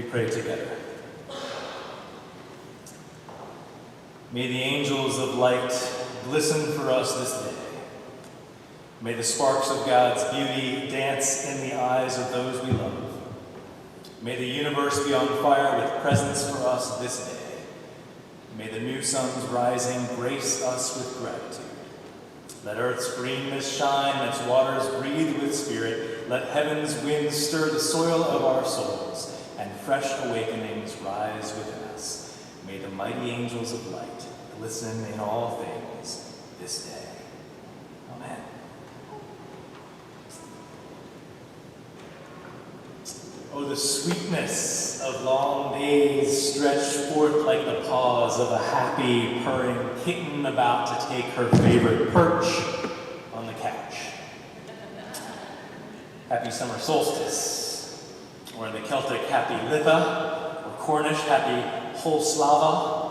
we pray together. May the angels of light glisten for us this day. May the sparks of God's beauty dance in the eyes of those we love. May the universe be on fire with presents for us this day. May the new suns rising grace us with gratitude. Let earth's greenness shine, let its waters breathe with spirit. Let heaven's winds stir the soil of our souls, and fresh awakenings rise within us. May the mighty angels of light glisten in all things this day. Amen. Oh, the sweetness of long days stretched forth like the paws of a happy, purring kitten about to take her favorite perch on the couch. Happy summer solstice, or in the Celtic, happy Litha, or Cornish, happy Holslava.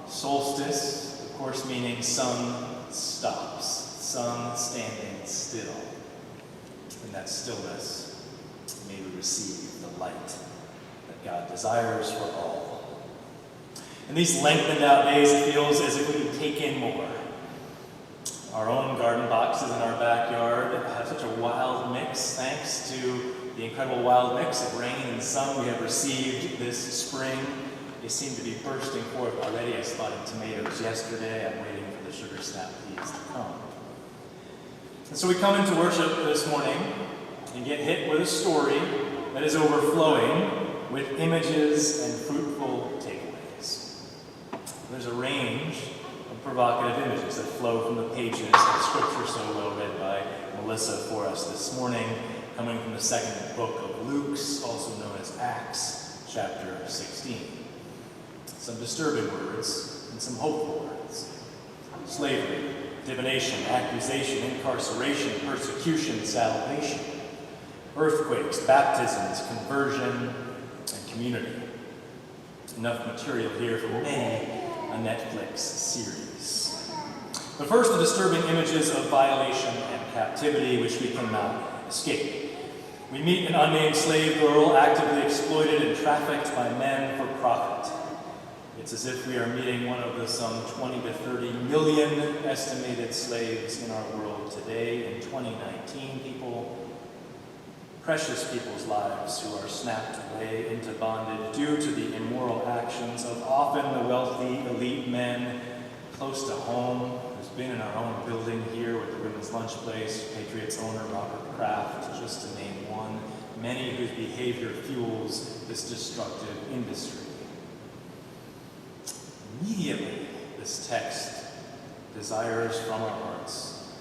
Solstice, of course, meaning sun stops, sun standing still. In that stillness, may we receive the light that God desires for all. In these lengthened out days, it feels as if we can take in more. Our own garden boxes in our backyard have such a wild mix, thanks to the incredible wild mix of rain and sun we have received this spring. They seem to be bursting forth already. I spotted tomatoes yesterday. I'm waiting for the sugar snap peas to come. And so we come into worship this morning and get hit with a story that is overflowing with images and fruitful takeaways. There's a range of provocative images that flow from the pages of Scripture so well read by Melissa for us this morning, coming from the second book of Luke's, also known as Acts, chapter 16. Some disturbing words and some hopeful words. Slavery, divination, accusation, incarceration, persecution, salvation. Earthquakes, baptisms, conversion, and community. Enough material here for many a Netflix series. But first, the disturbing images of violation and captivity, which we cannot escape. We meet an unnamed slave girl actively exploited and trafficked by men for profit. It's as if we are meeting one of the some 20 to 30 million estimated slaves in our world today in 2019, precious people's lives who are snapped away into bondage due to the immoral actions of often the wealthy elite men close to home, who's been in our own building here with the Women's Lunch Place, Patriots owner Robert Kraft, just to name one, many whose behavior fuels this destructive industry. Immediately, this text desires from our hearts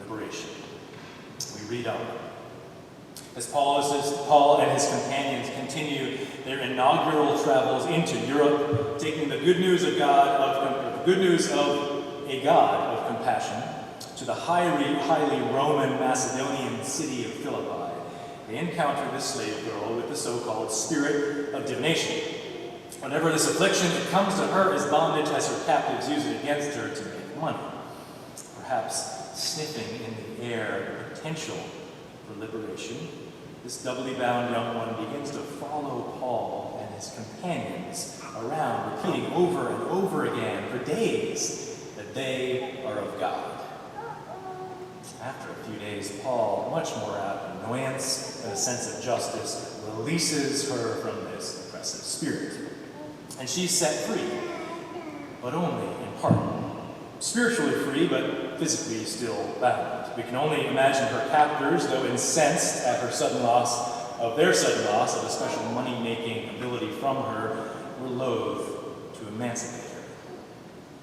liberation. We read on. As Paul and his companions continue their inaugural travels into Europe, taking the good news of a God of compassion to the highly Roman Macedonian city of Philippi, they encounter this slave girl with the so-called spirit of divination. Whenever this affliction, it comes to her as bondage as her captives use it against her to make money, perhaps sniffing in the air the potential for liberation. This doubly bound young one begins to follow Paul and his companions around, repeating over and over again for days that they are of God. After a few days, Paul, much more out of annoyance and a sense of justice, releases her from this oppressive spirit. And she's set free, but only in part. Spiritually free, but physically still bound. We can only imagine her captors, though incensed at her sudden loss of a special money-making ability from her, were loath to emancipate her.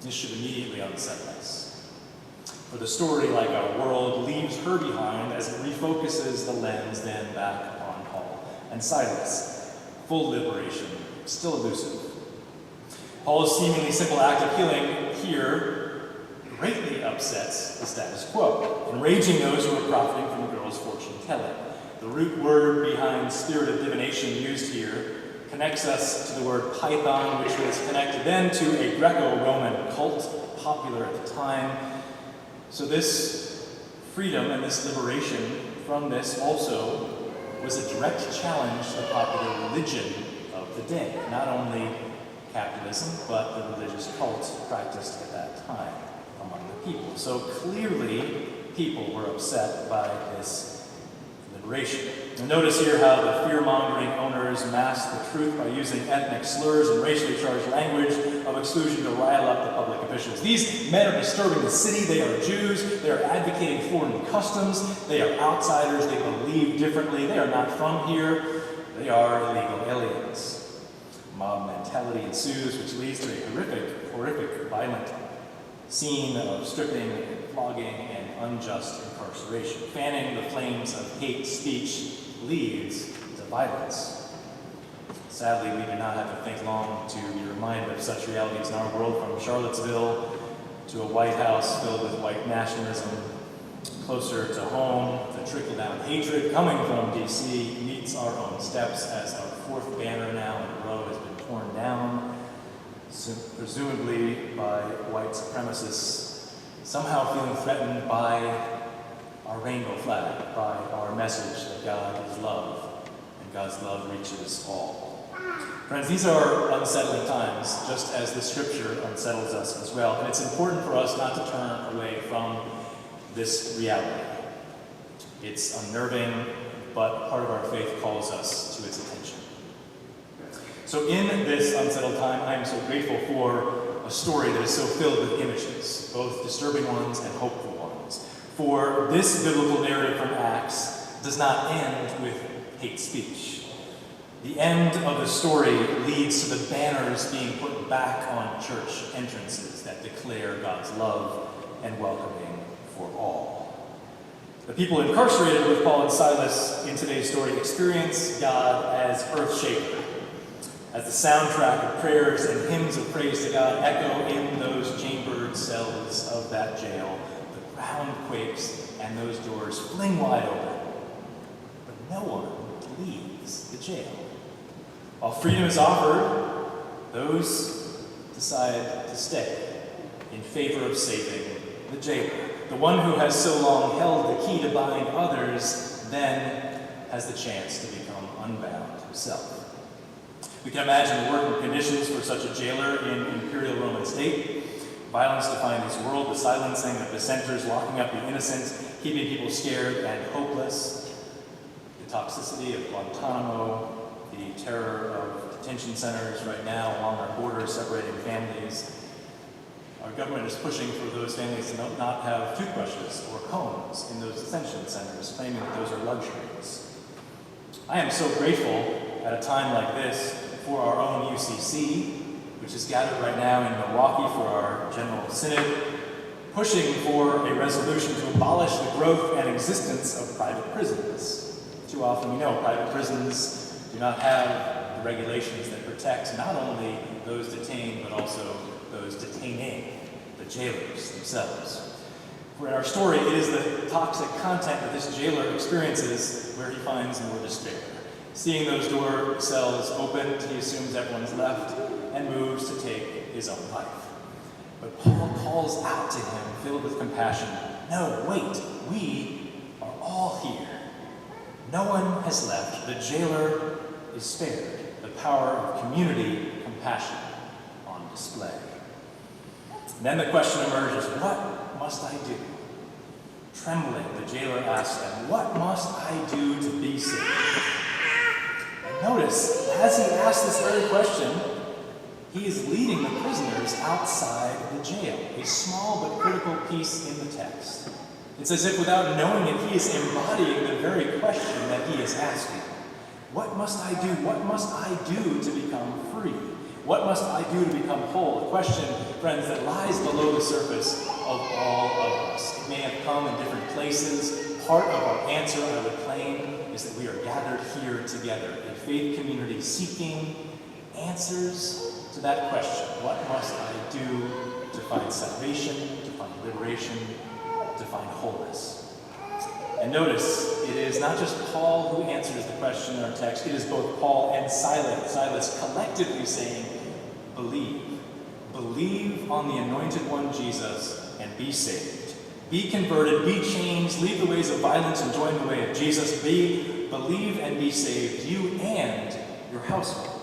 This should immediately unsettle us. For the story, like our world, leaves her behind as it refocuses the lens then back upon Paul and Silas. Full liberation, still elusive. Paul's seemingly simple act of healing here greatly upsets the status quo, enraging those who are profiting from the girl's fortune-telling. The root word behind spirit of divination used here connects us to the word python, which was connected then to a Greco-Roman cult, popular at the time. So this freedom and this liberation from this also was a direct challenge to the popular religion of the day. Not only capitalism, but the religious cult practiced at that time among the people. So clearly, people were upset by this liberation. And notice here how the fear-mongering owners masked the truth by using ethnic slurs and racially charged language of exclusion to rile up the public officials. These men are disturbing the city. They are Jews. They are advocating foreign customs. They are outsiders. They believe differently. They are not from here. They are illegal aliens. Mob mentality ensues, which leads to a horrific, violent scene of stripping and flogging and unjust incarceration. Fanning the flames of hate speech leads to violence. Sadly, we do not have to think long to be reminded of such realities in our world, from Charlottesville to a White House filled with white nationalism. Closer to home, the trickle-down hatred coming from D.C. meets our own steps as our fourth banner now in a row has been torn down, presumably by white supremacists, somehow feeling threatened by our rainbow flag, by our message that God is love, and God's love reaches all. Friends, these are unsettling times, just as the Scripture unsettles us as well, and it's important for us not to turn away from this reality. It's unnerving, but part of our faith calls us to its attention. So in this unsettled time, I am so grateful for a story that is so filled with images, both disturbing ones and hopeful ones. For this biblical narrative from Acts does not end with hate speech. The end of the story leads to the banners being put back on church entrances that declare God's love and welcoming for all. The people incarcerated with Paul and Silas in today's story experience God as earth-shaker, as the soundtrack of prayers and hymns of praise to God echo in those chambered cells of that jail. The ground quakes and those doors fling wide open, but no one leaves the jail. While freedom is offered, those decide to stay in favor of saving the jailer. The one who has so long held the key to bind others then has the chance to become unbound himself. We can imagine the working conditions for such a jailer in imperial Roman state. Violence defined his world, the silencing of dissenters, locking up the innocent, keeping people scared and hopeless. The toxicity of Guantanamo, the terror of detention centers right now along our borders separating families. Our government is pushing for those families to not have toothbrushes or combs in those detention centers, claiming that those are luxuries. I am so grateful at a time like this for our own UCC, which is gathered right now in Milwaukee for our General Synod, pushing for a resolution to abolish the growth and existence of private prisons. Too often we know private prisons do not have the regulations that protect not only those detained, but also those detaining, the jailers themselves. For in our story, it is the toxic content that this jailer experiences where he finds more despair. Seeing those door cells opened, he assumes everyone's left and moves to take his own life. But Paul calls out to him, filled with compassion, "No, wait, we are all here. No one has left. The jailer is spared." The power of community compassion on display. And then the question emerges, what must I do? Trembling, the jailer asks them, "What must I do to be saved?" And notice, as he asks this very question, he is leading the prisoners outside the jail, a small but critical piece in the text. It's as if without knowing it, he is embodying the very question that he is asking. What must I do? What must I do to become free? What must I do to become whole? A question, friends, that lies below the surface of all of us. It may have come in different places. Part of our answer, I would claim, is that we are gathered here together, a faith community seeking answers to that question. What must I do to find salvation, to find liberation, to find wholeness? And notice, it is not just Paul who answers the question in our text, it is both Paul and Silas collectively saying, believe. Believe on the anointed one, Jesus, and be saved. Be converted, be changed, leave the ways of violence and join the way of Jesus. Believe and be saved, you and your household.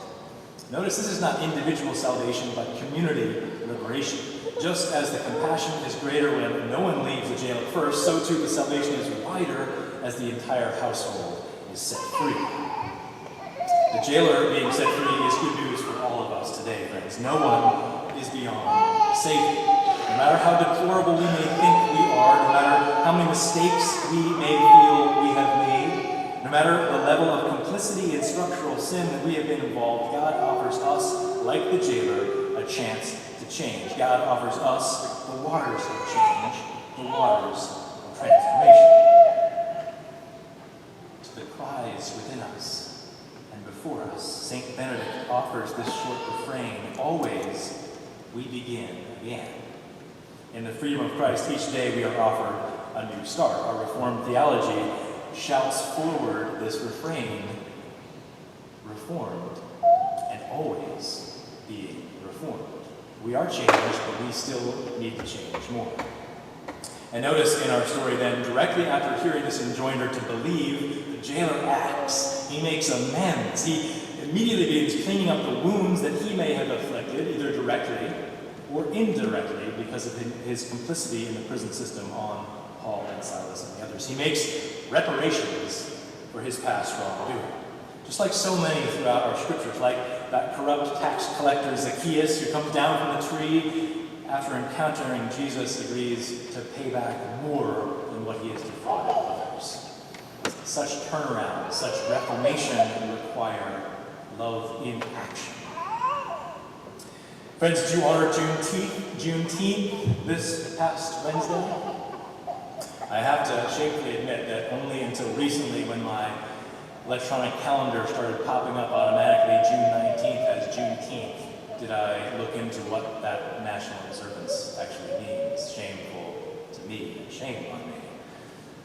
Notice this is not individual salvation, but community liberation. Just as the compassion is greater when no one leaves the jail at first, so too the salvation is wider as the entire household is set free. The jailer being set free is good news for all of us today, friends. No one is beyond saving. No matter how deplorable we may think we are, no matter how many mistakes we may feel we have made, no matter the level of complicity in structural sin that we have been involved, God offers us, like the jailer, a chance to change. God offers us the waters of change, the waters of transformation. To the cries within us and before us, St. Benedict offers this short refrain, always we begin again. In the freedom of Christ, each day we are offered a new start. Our Reformed theology shouts forward this refrain, reformed and always being reformed. We are changed, but we still need to change more. And notice in our story then, directly after hearing this enjoinder to believe, the jailer acts. He makes amends. He immediately begins cleaning up the wounds that he may have afflicted, either directly or indirectly, because of his complicity in the prison system on Paul and Silas and the others. He makes reparations for his past wrongdoing. Just like so many throughout our scriptures, like that corrupt tax collector Zacchaeus who comes down from the tree after encountering Jesus, agrees to pay back more than what he has defrauded others. Such turnaround, such reformation require love in action. Friends, did you honor Juneteenth this past Wednesday? I have to shamefully admit that only until recently, when my electronic calendar started popping up automatically June 19th as Juneteenth, did I look into what that national observance actually means. Shameful to me and shame on me.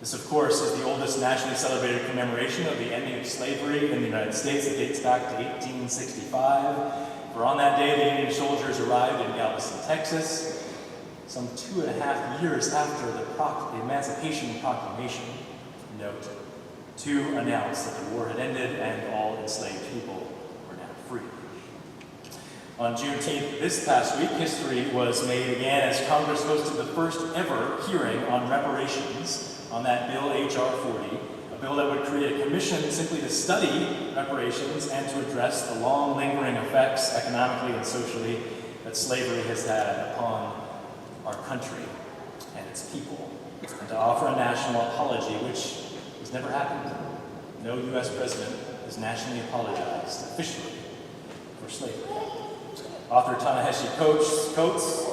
This, of course, is the oldest nationally celebrated commemoration of the ending of slavery in the United States. It dates back to 1865. For on that day, the Union soldiers arrived in Galveston, Texas, some 2.5 years after the Emancipation Proclamation, note, to announce that the war had ended and all enslaved people were now free. On Juneteenth this past week, history was made again as Congress hosted the first ever hearing on reparations on that bill, H.R. 40, a bill that would create a commission simply to study reparations and to address the long lingering effects economically and socially that slavery has had upon our country and its people, and to offer a national apology, which has never happened. No U.S. president has nationally apologized officially for slavery. Author Ta-Nehisi Coates,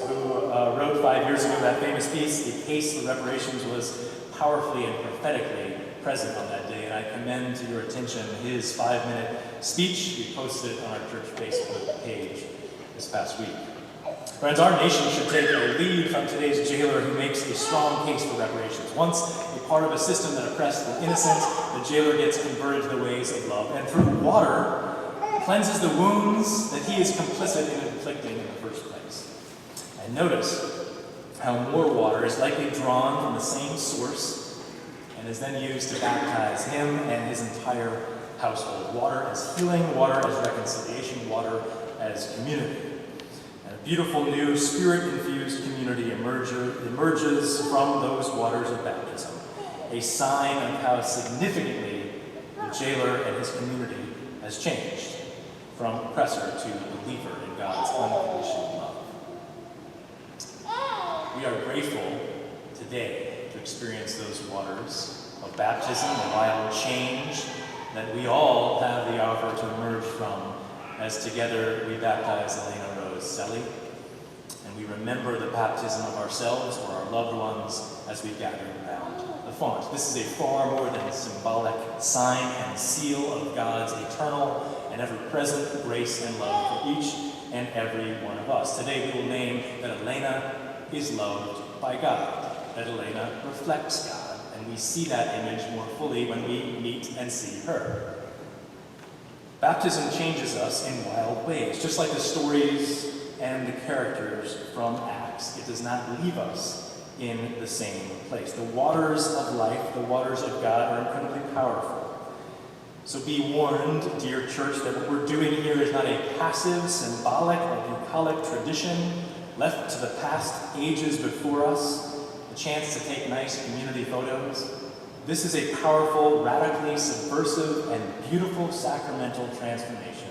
who wrote 5 years ago that famous piece, "The Case for Reparations," was powerfully and prophetically present on that day, and I commend to your attention his 5-minute speech. We posted it on our church Facebook page this past week. Friends, our nation should take a lead from today's jailer who makes a strong case for reparations. Once a part of a system that oppressed the innocent, the jailer gets converted to the ways of love, and through water, cleanses the wounds that he is complicit in inflicting in the first place. And notice how more water is likely drawn from the same source and is then used to baptize him and his entire household. Water as healing, water as reconciliation, water as community. And a beautiful new spirit-infused community emerges from those waters of baptism, a sign of how significantly the jailer and his community has changed from oppressor to believer in God's unconditional love. We are grateful today to experience those waters of baptism, the wild change that we all have the offer to emerge from as together we baptize Elena Rose Selly, and we remember the baptism of ourselves or our loved ones as we gather around the font. This is a far more than symbolic sign and seal of God's eternal and ever-present grace and love for each and every one of us. Today we will name that Elena is loved by God, that Elena reflects God, and we see that image more fully when we meet and see her. Baptism changes us in wild ways. Just like the stories and the characters from Acts, it does not leave us in the same place. The waters of life, the waters of God, are incredibly powerful. So be warned, dear church, that what we're doing here is not a passive, symbolic, or bucolic tradition left to the past ages before us, the chance to take nice community photos. This is a powerful, radically subversive, and beautiful sacramental transformation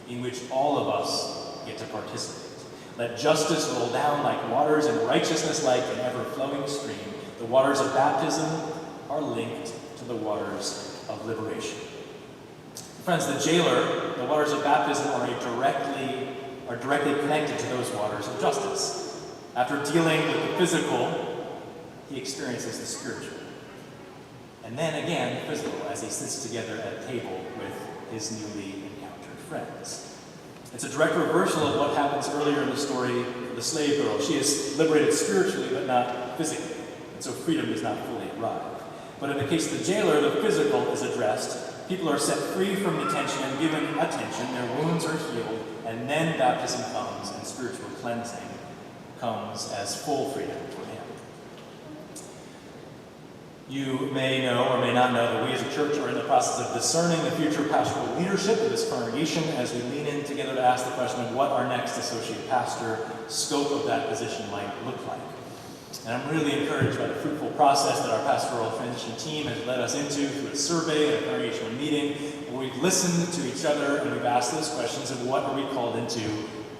in which all of us get to participate. Let justice roll down like waters and righteousness like an ever-flowing stream. The waters of baptism are linked to the waters of liberation. Friends, the jailer, the waters of baptism are directly connected to those waters of justice. After dealing with the physical, he experiences the spiritual. And then again, the physical, as he sits together at table with his newly encountered friends. It's a direct reversal of what happens earlier in the story of the slave girl. She is liberated spiritually, but not physically. And so freedom does not fully arrive. But in the case of the jailer, the physical is addressed. People are set free from detention and given attention. Their wounds are healed. And then baptism comes and spiritual cleansing comes as full freedom for him. You may know or may not know that we as a church are in the process of discerning the future pastoral leadership of this congregation as we lean in together to ask the question of what our next associate pastor scope of that position might look like. And I'm really encouraged by the fruitful process that our pastoral transition team has led us into through a survey and a congregational meeting, where we've listened to each other and we've asked those questions of what are we called into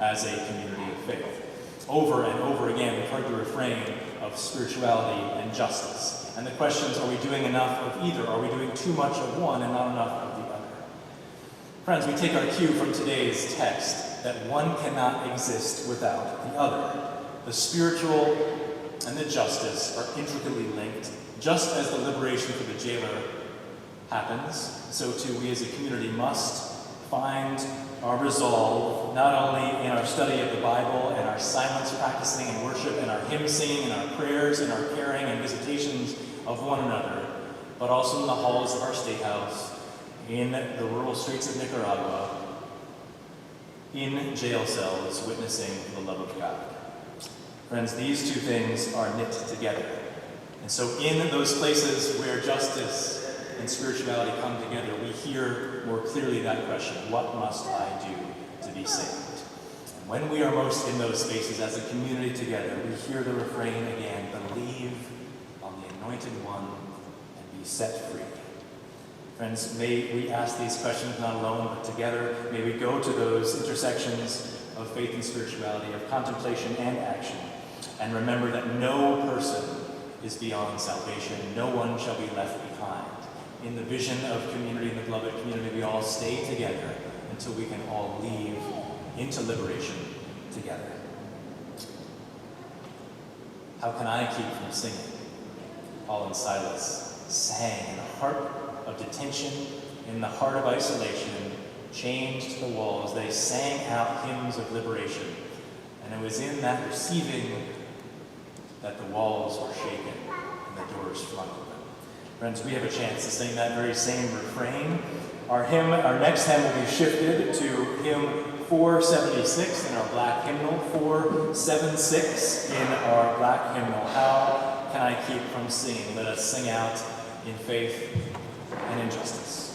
as a community of faith. Over and over again, we've heard the refrain of spirituality and justice. And the questions, are we doing enough of either? Are we doing too much of one and not enough of the other? Friends, we take our cue from today's text that one cannot exist without the other. The spiritual and the justice are intricately linked. Just as the liberation for the jailer happens, so too we as a community must find our resolve, not only in our study of the Bible and our silence practicing and worship and our hymn singing and our prayers and our caring and visitations of one another, but also in the halls of our state house, in the rural streets of Nicaragua, in jail cells, witnessing the love of God. Friends, these two things are knit together. And so in those places where justice and spirituality come together, we hear more clearly that question, what must I do to be saved? And when we are most in those spaces as a community together, we hear the refrain again, believe on the Anointed One and be set free. Friends, may we ask these questions not alone, but together. May we go to those intersections of faith and spirituality, of contemplation and action, and remember that no person is beyond salvation. No one shall be left behind. In the vision of community, in the beloved community, we all stay together until we can all leave into liberation together. How can I keep from singing? Paul and Silas sang in the heart of detention, in the heart of isolation, chained to the walls. They sang out hymns of liberation. And it was in that receiving that the walls were shaken and the doors flung open. Friends, we have a chance to sing that very same refrain. Our next hymn will be shifted to hymn 476 in our black hymnal, 476 in our black hymnal. How can I keep from singing? Let us sing out in faith and in justice.